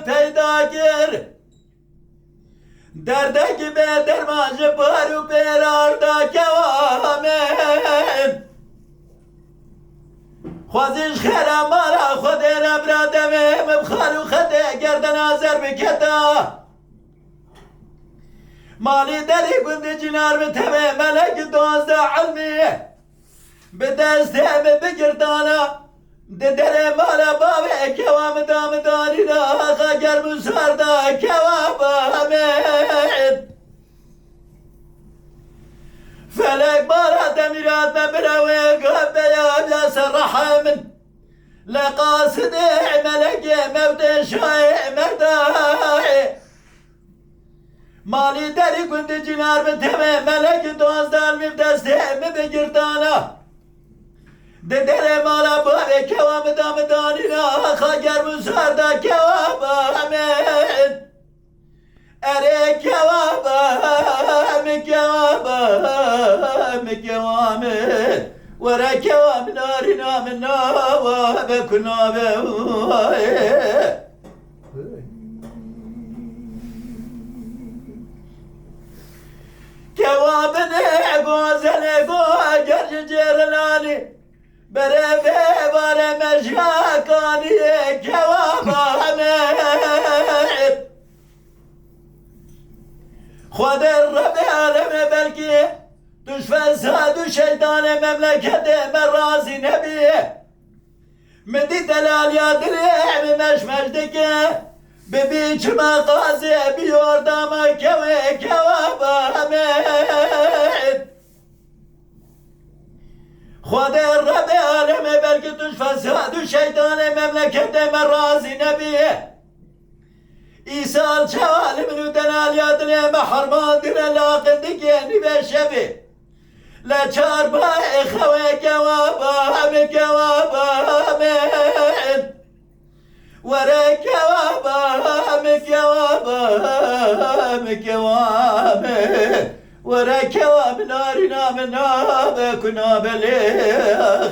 پیدا گر درده gibi dermancı paru perarda kevamen خوزش خیرم مالا خود ربرادمه مبخالو خده گردن آزر بکتا مالی دلی گنده جنار بتمه ملک دوازده علمی به دسته بگردانا ددره مالا بابه کوام دام داری دا آخا گرم ساردا کوام آمد فلك مالا دميرات مبروي قبل يا سرحمن لقاصد ملك موت شاي مرداي مالي داري كنت جنار بتمه ملك دوزدان مبدسته مبگردانا ددره مالا بابه کوام دام دانينا آخا گرم ساردا کوام آمد اره کوام كوام ورا كوام نارنا من نواب كنا كوام نعبوز لقو جرج جرلاني برفي بار مشاكاني كوام خود الرب عالم بلكي düş fesad şeytane memlekete merrazi nebiye Medi delal yadire meşmeşdeki Bebiçime gazi bir ordama keve kevaba amet Khode Rabbi aleme belki düş fesad şeytane memlekete merrazi nebiye İsa çavalimin delal yadire meharman dire laqindiki nibe şebi لا چاربا خوي كوابا من ورا كوابا ورا كواب نارنا من ناب كنا بليغ